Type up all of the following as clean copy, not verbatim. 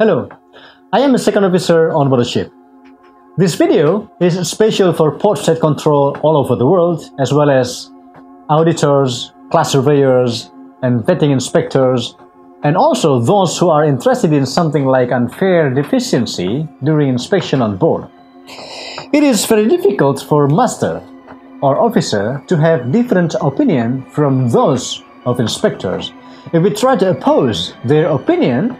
Hello, I am a second officer on board a ship. This video is special for port state control all over the world, as well as auditors, class surveyors, and vetting inspectors, and also those who are interested in something like unfair deficiency during inspection on board. It is very difficult for master or officer to have different opinion from those of inspectors. If we try to oppose their opinion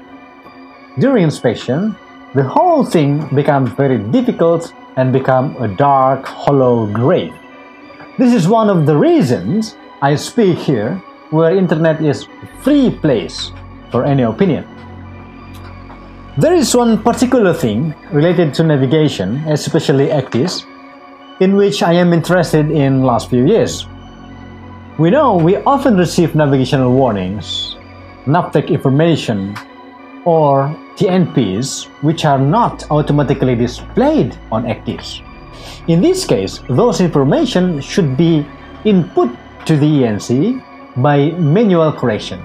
during inspection, the whole thing becomes very difficult and become a dark, hollow grave. This is one of the reasons I speak here, where internet is a free place for any opinion. There is one particular thing related to navigation, especially ECDIS, in which I am interested in last few years. We know we often receive navigational warnings, NAVTEC information, or TNPs, which are not automatically displayed on ECDIS. In this case, those information should be input to the ENC by manual correction.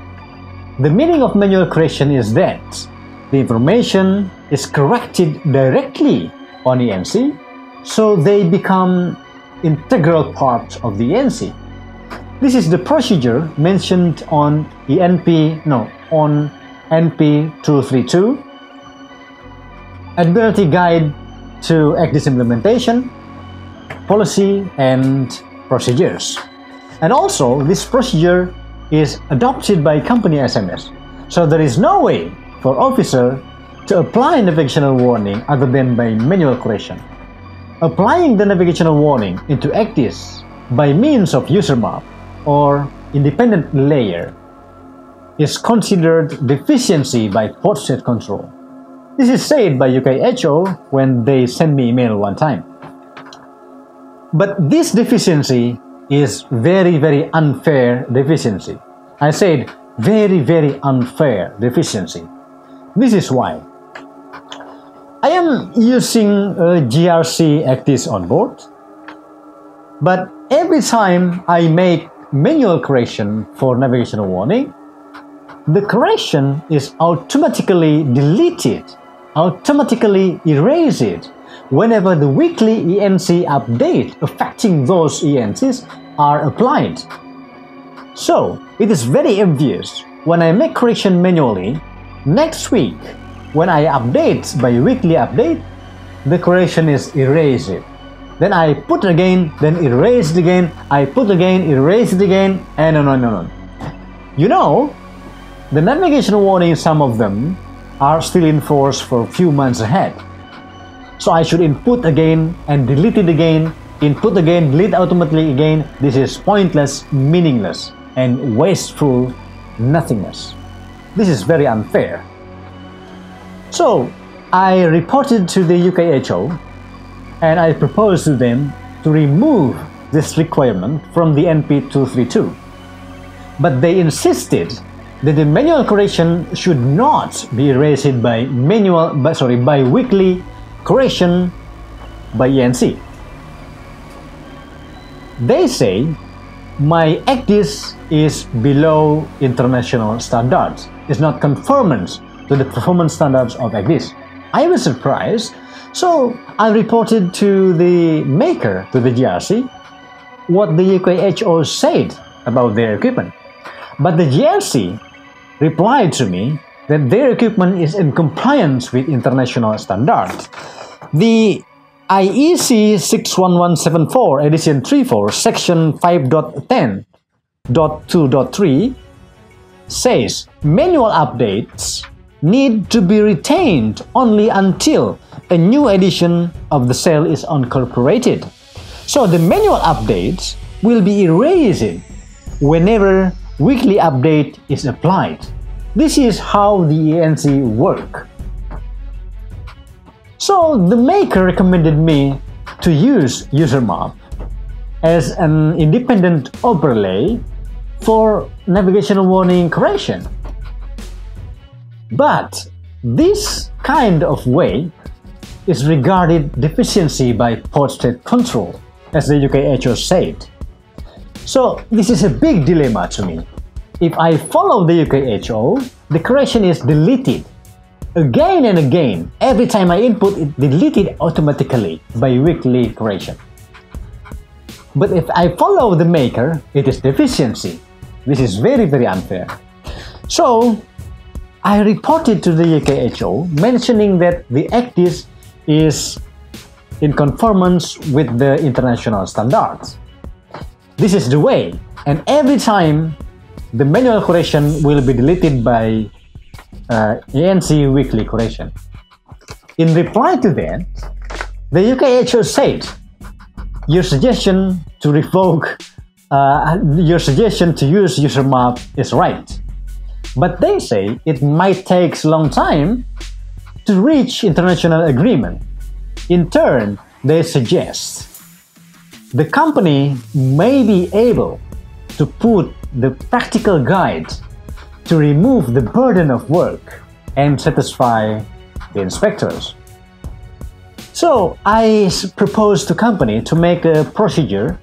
The meaning of manual correction is that the information is corrected directly on ENC, so they become integral part of the ENC. This is the procedure mentioned on NP 232, Admiralty Guide to ECDIS Implementation, Policy and Procedures. And also, this procedure is adopted by company SMS, so there is no way for officer to apply navigational warning other than by manual correction. Applying the navigational warning into ECDIS by means of user map or independent layer is considered deficiency by port state control. This is said by UKHO when they sent me email one time. But this deficiency is very unfair deficiency. I said very unfair deficiency. This is why. I am using a GRC ECDIS on board, but every time I make manual correction for navigational warning, the correction is automatically deleted, automatically erased whenever the weekly ENC update affecting those ENCs are applied. So, it is very obvious when I make correction manually, next week when I update by weekly update, the correction is erased. Then I put again, then erase it again, I put again, erase it again, and on. You know, the navigational warnings, some of them are still in force for a few months ahead. So I should input again and delete it again, input again, delete automatically again. This is pointless, meaningless, and wasteful nothingness. This is very unfair. So I reported to the UKHO and I proposed to them to remove this requirement from the NP 232. But they insisted that the manual correction should not be erased by weekly correction by ENC. They say my ECDIS is below international standards. It's not conformance to the performance standards of ECDIS. I was surprised, so I reported to the maker, to the GRC, what the UKHO said about their equipment. But the GRC replied to me that their equipment is in compliance with international standards. The IEC 61174 edition 34 section 5.10.2.3 says manual updates need to be retained only until a new edition of the SAIL is incorporated. So the manual updates will be erased whenever weekly update is applied. This is how the ENC work. So the maker recommended me to use user map as an independent overlay for navigational warning correction. But this kind of way is regarded deficiency by port state control, as the UKHO said. So this is a big dilemma to me. If I follow the UKHO, the correction is deleted. Again and again, every time I input, it deleted automatically by weekly correction. But if I follow the maker, it is deficiency. This is very, very unfair. So I reported to the UKHO mentioning that the ECDIS is in conformance with the international standards. This is the way, and every time the manual correction will be deleted by ANC weekly correction. In reply to that, the UKHO said, your suggestion to revoke, your suggestion to use user map is right. But they say it might take a long time to reach international agreement. In turn, they suggest the company may be able to put the practical guide to remove the burden of work and satisfy the inspectors. So I proposed to company to make a procedure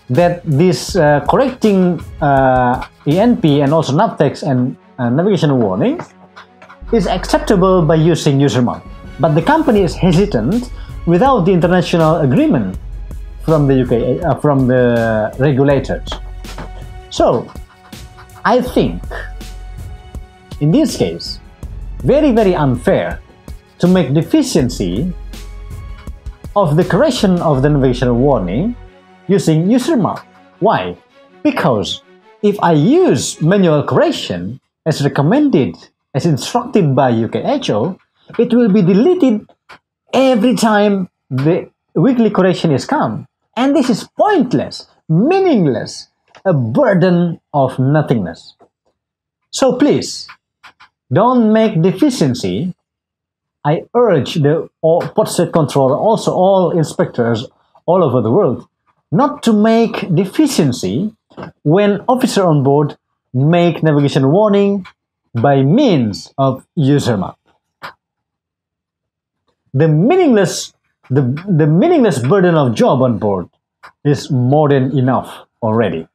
that this correcting ENP and also NAVTEX and navigational warning is acceptable by using user map. But the company is hesitant without the international agreement from the UK, from the regulators. So I think in this case, very, very unfair to make deficiency of the correction of the navigational warning using user map. Why? Because if I use manual correction as recommended, as instructed by UKHO, it will be deleted every time the weekly correction is come. And this is pointless, meaningless, a burden of nothingness. So please, don't make deficiency. I urge the port state controller, also all inspectors all over the world, not to make deficiency when officer on board make navigation warning by means of user map. The meaningless burden of job on board is more than enough already.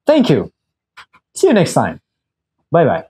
Thank you. See you next time. Bye-bye.